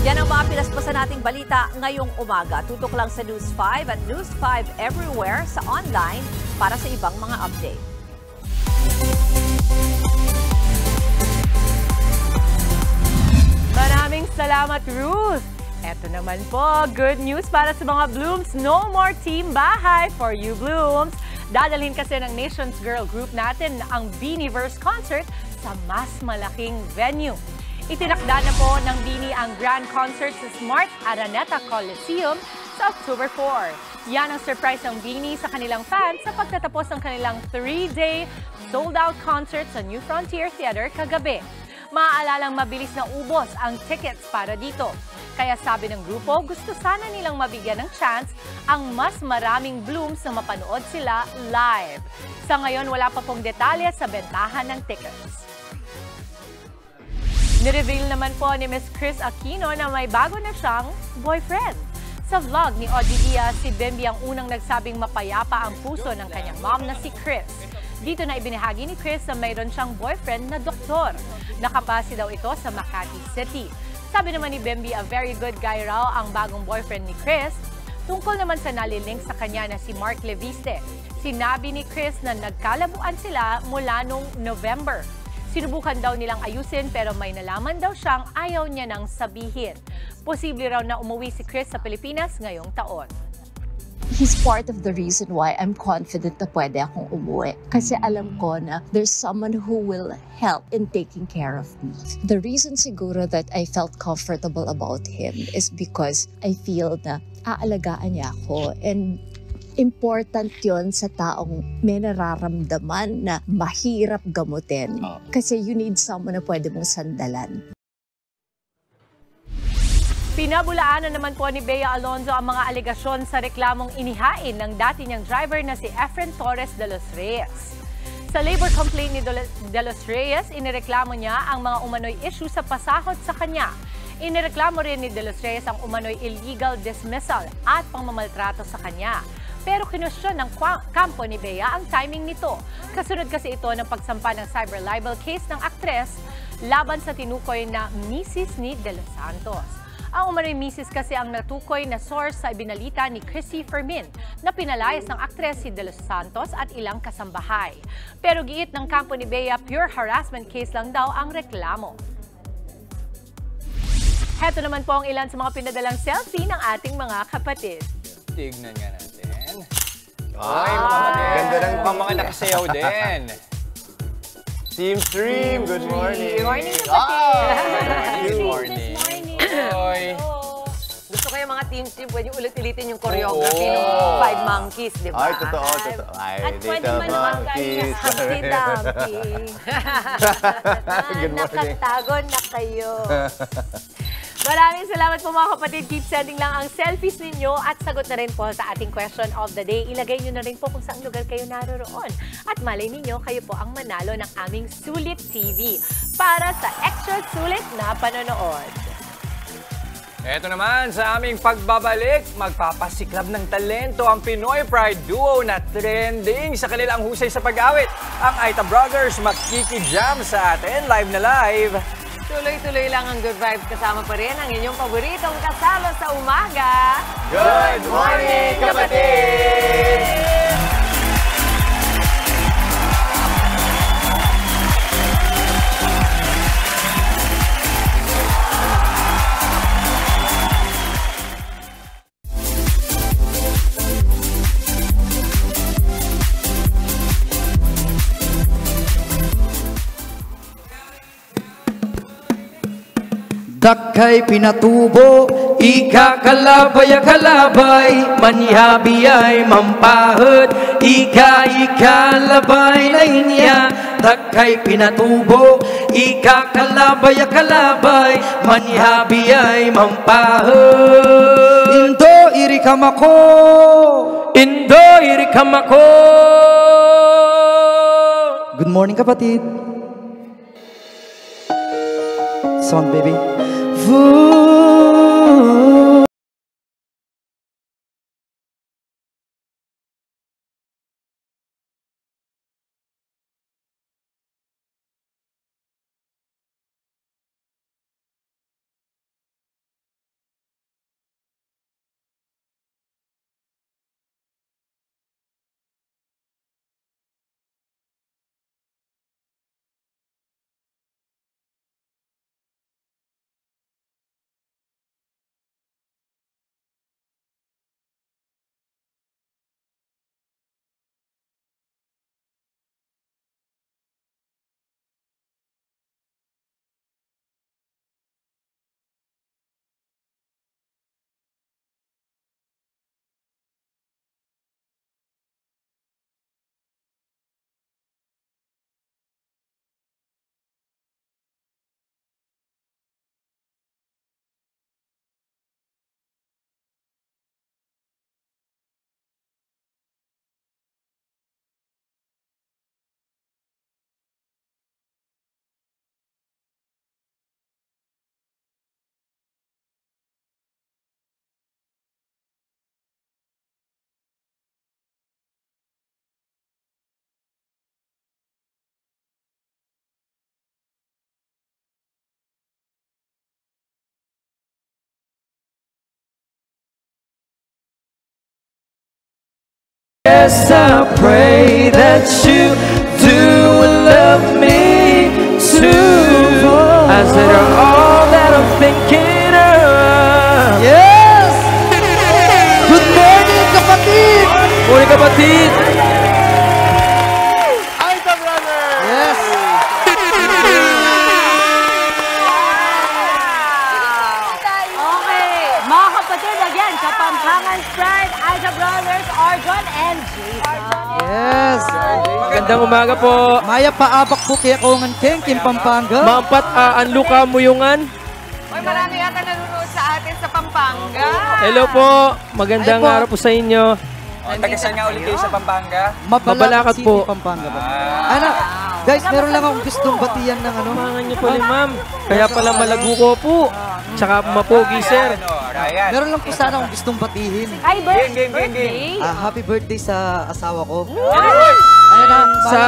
Yan ang mga pinaspasan nating balita ngayong umaga. Tutok lang sa News 5 at News 5 everywhere sa online para sa ibang mga update. Maraming salamat, Ruth! Eto naman po, good news para sa mga Blooms. No more team bahay for you, Blooms. Dadalhin kasi ng Nations Girl Group natin ang Beanieverse Concert sa mas malaking venue. Itinakda na po ng Beanie ang grand concert sa Smart Araneta Coliseum sa October 4. Yan ang surprise ng Beanie sa kanilang fans sa pagtatapos ng kanilang 3-day sold-out concert sa New Frontier Theater kagabi. Maaalalang mabilis na ubos ang tickets para dito. Kaya sabi ng grupo, gusto sana nilang mabigyan ng chance ang mas maraming Blooms na mapanood sila live. Sa ngayon, wala pa pong detalye sa bentahan ng tickets. Nireveal naman po ni Miss Chris Aquino na may bago na siyang boyfriend. Sa vlog ni Audie Diaz, si Bemby ang unang nagsabing mapayapa ang puso ng kanyang mom na si Chris. Dito na ibinahagi ni Chris na mayroon siyang boyfriend na doktor. Nakabase daw ito sa Makati City. Sabi naman ni Bemby, a very good guy raw ang bagong boyfriend ni Chris. Tungkol naman sa nalilink sa kanya na si Mark Leviste. Sinabi ni Chris na nagkalabuan sila mula noong November. Sinubukan daw nilang ayusin pero may nalaman daw siyang ayaw niya nang sabihin. Posible raw na umuwi si Chris sa Pilipinas ngayong taon. He's part of the reason why I'm confident na pwede akong umuwi. Kasi alam ko na there's someone who will help in taking care of me. The reason siguro that I felt comfortable about him is because I feel na aalagaan niya ako. And important yon sa taong may nararamdaman na mahirap gamutin. Kasi you need someone na pwede mong sandalan. Pinabulaan na naman po ni Bea Alonzo ang mga alegasyon sa reklamong inihain ng dati niyang driver na si Efren Torres de los Reyes. Sa labor complaint ni de los Reyes, inireklamo niya ang mga umano'y issue sa pasahod sa kanya. Inireklamo rin ni de los Reyes ang umano'y illegal dismissal at pangmamaltrato sa kanya. Pero kinwestiyon ng kampo ni Bea ang timing nito. Kasunod kasi ito ng pagsampa ng cyber libel case ng aktres laban sa tinukoy na misis ni De Los Santos. Ang umano'y misis kasi ang natukoy na source sa ibinalita ni Chrissy Fermin na pinalayas ng aktres si De Los Santos at ilang kasambahay. Pero giit ng kampo ni Bea, pure harassment case lang daw ang reklamo. Heto naman po ang ilan sa mga pinadalang selfie ng ating mga kapatid. Tignan nga natin. Ay, ganda ng mga nakasayaw din. Team Stream, good morning. Good morning, kapatid. Good morning. Oy. Gusto ko yung mga Team Stream, pwede ulit-ulitin yung choreography ng Five Monkeys, di ba? Ay, totoo. Ay, at pwede Little man naman Monkeys. Humpty Dumpty. Good morning. Nakatago na kayo. Maraming salamat po mga kapatid. Keep sending lang ang selfies ninyo at sagot na rin po sa ating question of the day. Ilagay nyo na rin po kung saan lugar kayo naroroon. At malay ninyo, kayo po ang manalo ng aming Sulit TV para sa extra sulit na panonood. Eto naman, sa aming pagbabalik, magpapasiklab ng talento ang Pinoy Pride Duo na trending sa kanilang husay sa pag-awit. Ang Aita Brothers makikijam sa atin, live na live. Tuloy-tuloy lang ang good vibes, kasama pa rin ang inyong paboritong kasalo sa umaga. Good morning, kapatid! Dakay pinatubo, ikakalabay, manihabi ay mampahod, ikalabay na inya. Dakay pinatubo, ikakalabay, manihabi ay mampahod. Indo irikamako, Indo irikamako. Good morning, kapatid. Song, baby. Yes, I pray that you do love me too. I said you're all that I'm thinking of. Yes! Good morning, kapatid! Morning, kapatid! Aita Brothers! Yes! Okay, mga kapatid, again, Kapampangan's Pride, Aita Brothers, Arjon and Jason. Yes! Magandang umaga po. Maya paabak po kaya kongan Kim Pampanga. Mampat anluka mo yungan. Oy, marami yata nanonood sa atin sa Pampanga. Hello po. Magandang araw po sa inyo. Taga-saan nga ulit kayo sa Pampanga? Mabalakat po. Pampanga ba? Anak, guys, meron lang akong gustong batiyan ng ano. Mangan niyo po ni ma'am. Kaya pala malago ko po. Tsaka mapogi, sir. Meron lang po sana akong gustong batihin. Ay, birthday! Happy birthday sa asawa ko. Ayan na,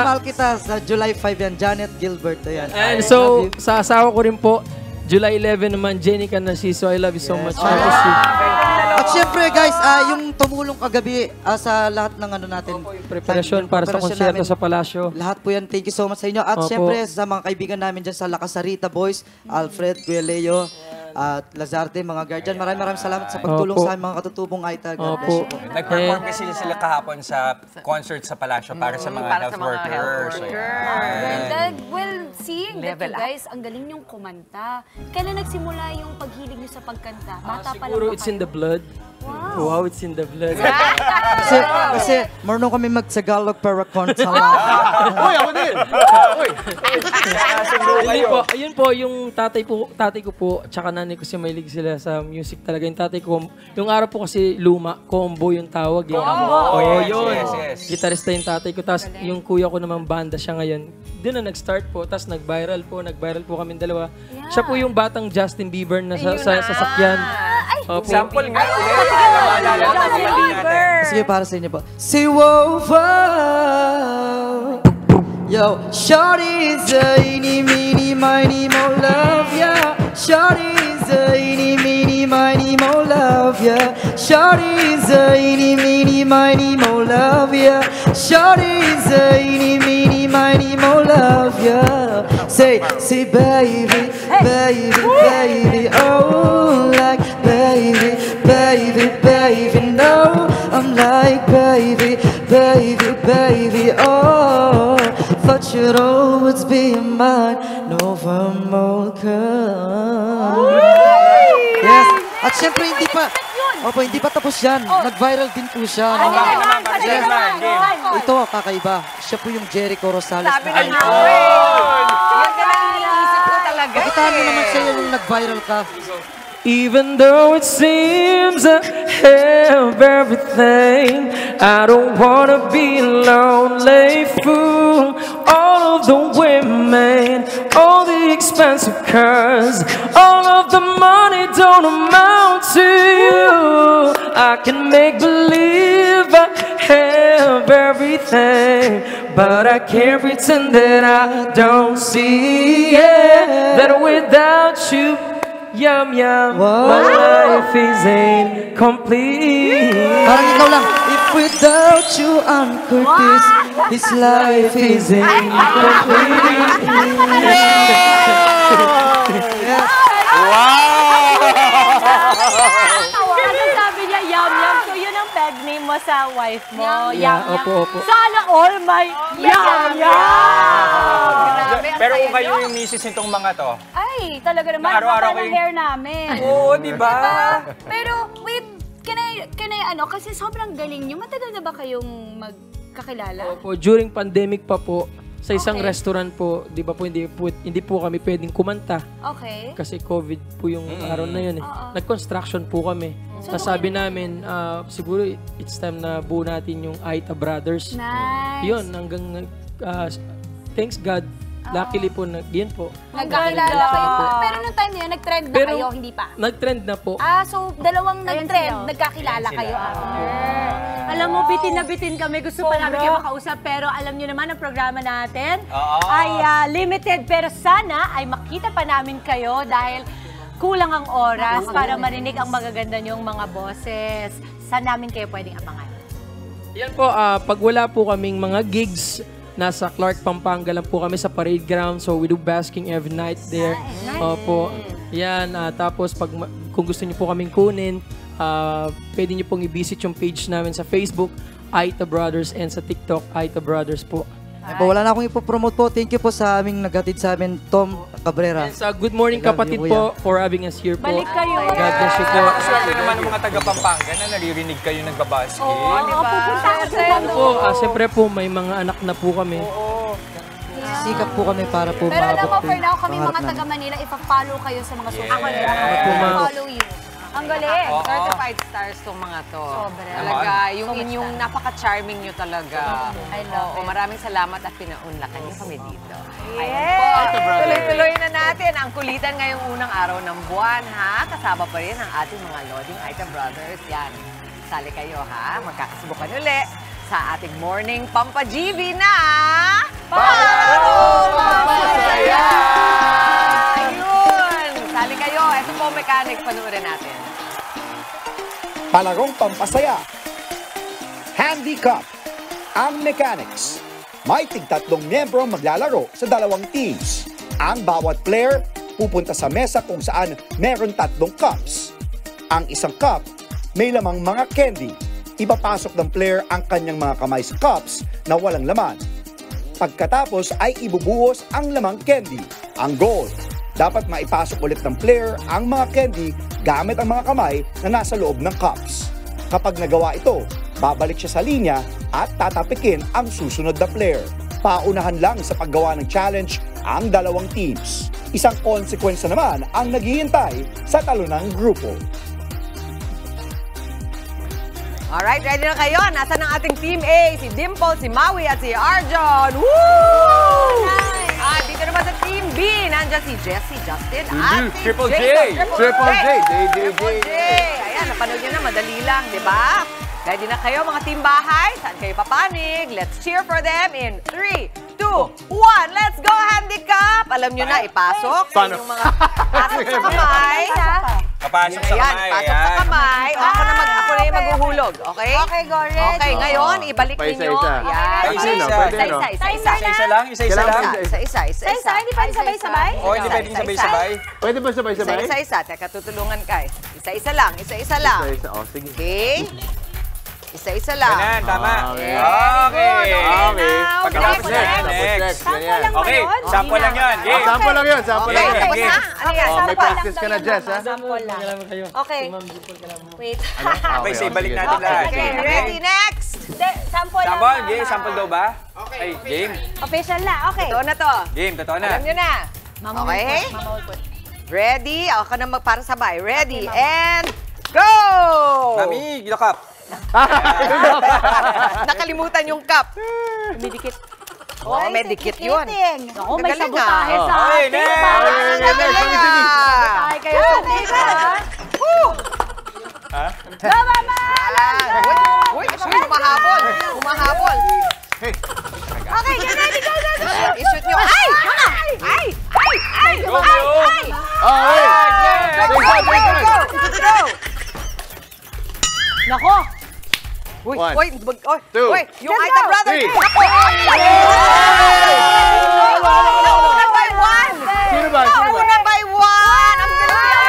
mahal kita sa July 5 yan. Janet Gilbert. Ayan. And so, sa asawa ko rin po, July 11 naman, Jenica Narciso. I love you so much. At syempre guys, yung tumulong kagabi sa lahat ng ano natin. Preparasyon para sa konserto sa Palasyo. Lahat po yan. Thank you so much sa inyo. At syempre sa mga kaibigan namin dyan sa La Casarita Boys, Alfred, Kuya Leo, at Lazarte, mga guardian. Maraming salamat sa pagtulong sa mga katutubong Aita. Nag-perform kasi sila kahapon sa concert sa Palasyo para sa mga health workers. Well, seeing that you guys, ang galing niyong kumanta. Kailan nagsimula yung paghilig niyo sa pagkanta? Bata pa lang Siguro it's in the blood. Wow, it's in the blood. Kasi marunong kami mag-Tagalog para konta lang. Uy, ako din! Ayun po, yung tatay ko po, tsaka nanay ko si mahilig sila sa music talaga. Yung tatay ko, yung araw po kasi luma, combo yung tawag. Yun. Gitarista yung tatay ko. Tapos yung kuya ko naman banda siya ngayon. Doon na nag-start po. Tapos nag-viral po kami dalawa. Siya po yung batang Justin Bieber na sa sasakyan. Sample nga. Sige, para sa inyo po. Say wow, wow. Yo, shawty's a eeny, meeny, miny, mo love, yeah. Shawty's a eeny, meeny, miny, mo love, yeah. Shawty's a eeny, meeny, miny, mo love, yeah. Shawty's a eeny, meeny, miny, mo love, yeah. Say baby, baby, baby, oh, like baby, baby, baby, no. I'm like baby, baby, baby, oh. Thought you'd always be mine, Nova Mocha. Yes. At syempre hindi pa tapos yan. Nag-viral din po siya. Ito, kakaiba. Siya po yung Jericho Rosales. Sabi na nga. Yan ka lang iniisip ko talaga. Pakitaan mo naman sa'yo yung nag-viral ka. Even though it seems I have everything, I don't wanna be a lonely fool. All of the women, all the expensive cars, all of the money don't amount to you. I can make believe I have everything, but I can't pretend that I don't see it. That without you, yum yum, my life is incomplete. Parang ikaw lang. If without you, I'm Curtis, his life is incomplete. Sabi niya, yum yum. So yun ang peg name mo sa wife mo. Yeah, opo. Sana all my yum yum. Pero kung kayo yung misis nitong mga to, ay, talaga naman. araw-araw ng hair namin. Oo, di ba? Pero, wait, can I, kasi sobrang galing nyo. Matagal na ba kayong magkakilala? Opo, during pandemic pa po, sa isang restaurant po, di ba po, hindi po kami pwedeng kumanta. Okay. Kasi COVID po yung araw na yun eh. Nag-construction po kami. So, sabi namin, siguro it's time na buo natin yung Aita Brothers. Nice. Yun, hanggang, thanks God, luckily po, yun po. Nagkakilala kayo. Pero nung time na yun, nag-trend na kayo, hindi pa? Nag-trend na po. So dalawang nag-trend, nagkakilala kayo after. Alam mo, bitin na bitin kami. Gusto pa namin kayo makausap. Pero alam nyo naman, ang programa natin ay limited. Pero sana ay makita pa namin kayo dahil kulang ang oras para marinig ang magaganda nyong mga boses. Saan namin kayo pwedeng abangan? Yan po, pag wala po kaming mga gigs, nasa Clark, Pampanga lang po kami sa parade ground. So we do basking every night there. Opo. Yan. Tapos kung gusto niyo po kaming kunin, pwede niyo pong i-visit yung page namin sa Facebook, Aita Brothers, and sa TikTok, Aita Brothers po. Wala na akong ipopromote po. Thank you po sa aming nagatid sa amin, Tom Cabrera. And sa good morning kapatid po for having us here po. Balik kayo. God bless you po. Swerte naman ng mga taga-Pampanga na naririnig kayo nagbabasket. Oo, di ba? Siyempre po, may mga anak na po kami. Sikap po kami para po pero alam mo, maabot for now, kami mga pangarap taga-Manila, ipa-follow kayo sa mga social media. Follow you. Ang galing. Certified stars tong mga to. Sobra. Talaga, yung inyong napaka-charming nyo talaga. I love it. Maraming salamat at pinaunlakan nyo kami dito. Yes! Tuloy-tuloy na natin ang kulitan ngayong unang araw ng buwan, ha? Kasama pa rin ang ating mga Loding Aita Brothers. Yan. Sali kayo, ha? Magkakasubukan uli sa ating morning Pampa-GB na Paro Masaya! Ayun! mechanics, panuorin natin. Palarong pampasaya. Handicap. Ang mechanics. May tig-3 miyembro ang maglalaro sa 2 teams. Ang bawat player pupunta sa mesa kung saan meron 3 cups. Ang isang cup may lamang mga candy. Ipapasok ng player ang kanyang mga kamay sa cups na walang laman. Pagkatapos ay ibubuhos ang lamang candy. Ang goal, dapat maipasok ulit ng player ang mga candy gamit ang mga kamay na nasa loob ng cups. Kapag nagawa ito, babalik siya sa linya at tatapikin ang susunod na player. Paunahan lang sa paggawa ng challenge ang 2 teams. Isang konsekwensya naman ang naghihintay sa talo ng grupo. Alright, ready na kayo? Nasaan ang ating Team A? Si Dimple, si Maui at si Arjon. Woo! Nice! At dito naman sa Team B, nandiyan si Jessie, Justin, at si Triple J. Jason. Triple J. Triple J. Ayan, napanood nyo na, madali lang, di ba? Ready na kayo mga team bahay? Saan kayo papanig? Let's cheer for them in 3, 2, 1. Let's go, handicap! Alam nyo na, ipasok sa inyong mga pasok sa kamay. Papasok sa kamay. Pasok sa kamay. O, ako na yung maghuhulog. Okay? Okay, go, ready. Okay, ngayon, ibalik ninyo. Yan. Isa-isa lang? Isa-isa lang? Isa-isa. Hindi pa sabay-sabay? O, hindi pwedeng sabay-sabay? Pwede ba sabay-sabay? Isa-isa. Teka, tutulungan ka. Isa-isa lang. Isa-isa lang. Isa-isa. O, sige. Okay? Isa-isa lang. Ganyan, tama. Okay. Okay. Pagkatapos next. Okay, sample lang yun. Sample lang yun. Sample lang yun. Tapos na. Ano yan? May practice ka na, Jess, ha? Sample lang. Okay. Wait. Okay, so ibalik natin lahat. Okay, ready, next. Sample lang. Sample? Game? Sample daw ba? Ay, game. Official na, okay. Totoo na to. Game, totoo na. Alam nyo na. Okay? Ready? Ako na para sabay. Ready, and go! Mami, gilakap. Nakalimutan yung cup. May dikit. Oo, may dikit yun. Ako, may sabotahe sa Okay, atin. next! Sabotahe kayo sa atin. Ha? Uy, humahabol. Humahabol. Okay, get ready, go, go, go. I-shoot nyo. Ay! Ay! Ay! Ay! Go, Ay! go! Ay! Go, Go! Nako! Uy, One, uy, two, uy, yung Aita brother. three. Ako! Nauna by one! Sino ba? Nauna by one! Ang galing!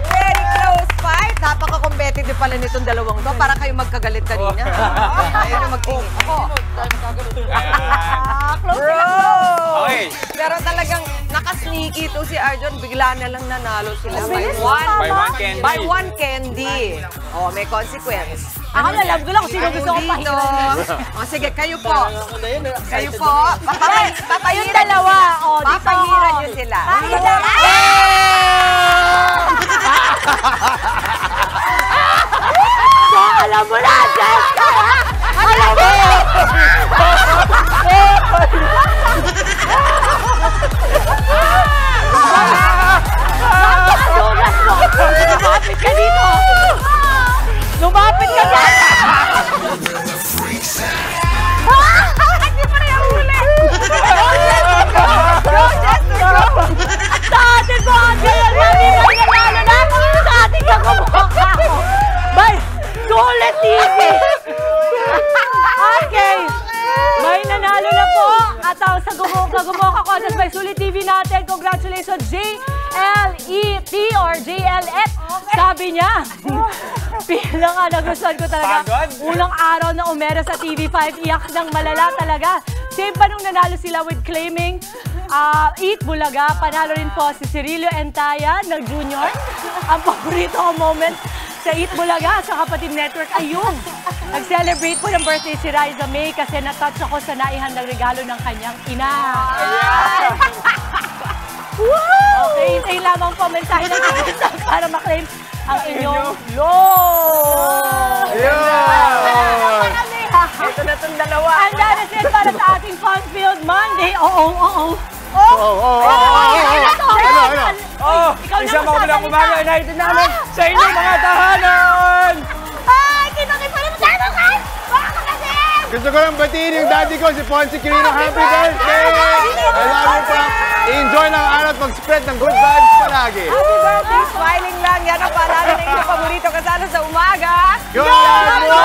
Very close fight. Napaka-competitive pala nitong dalawang to. Para kayo magkagalit kanina. Ayaw na mag-tingin. Ako. Bro! Okay. Pero talagang nakasneaky ito si Arjon. Bigla na lang nanalo sila by one. By one candy. By one candy. Oh, may consequence. Ako na love ko lang kung sino gusto kong pahiran. O sige, kayo po. Kayo po. Yung dalawa. O, dito. Papahiran nyo sila. So, alam mo na, Jessica! Alam mo! Napakadulas mo! Lumapit ka dito! Lumapit ka dyan! Hindi pa rin ang huli! Go, Jessica! Sa atin mo, Adrian! Mami, nangyayalo na! Sa atin ka kumukha! Bay! Sulit TV! Okay! May nanalo na po at ang sa Gumoka Contest by Sulit TV natin. Congratulations, JLET or JLET. Sabi niya, bilang nagustuhan ko talaga. Unang araw na umera sa TV5, iyak ng malala talaga. Same pa nung nanalo sila with claiming Eat Bulaga. Panalo rin po si Cirilio Entaya ng Junior. Ang paborito ko moment sa Eat Bulaga sa Kapatid Network ay yung nag-celebrate po ng birthday si Riza May kasi natouch ako sa naihandang regalo ng kanyang ina. Okay, hintayin lamang po mensahe ng isang para maklaim ang inyong loan. Ito na itong dalawa. Handa na sila para sa ating Fun-Filled Monday. Isang magulang umaga na ito namin sa inyong mga tahanan! Ay, kinakit pa naman tayo kan! Baka kasi! Gusto ko lang batiin yung daddy ko, si Ponce Quirino. Happy birthday! I love you, Pop. Enjoy lang araw at mag-spread ng good vibes palagi. Happy birthday! Smiling lang. Yan ang paalala ng inyong paborito kasama sa umaga. Good morning!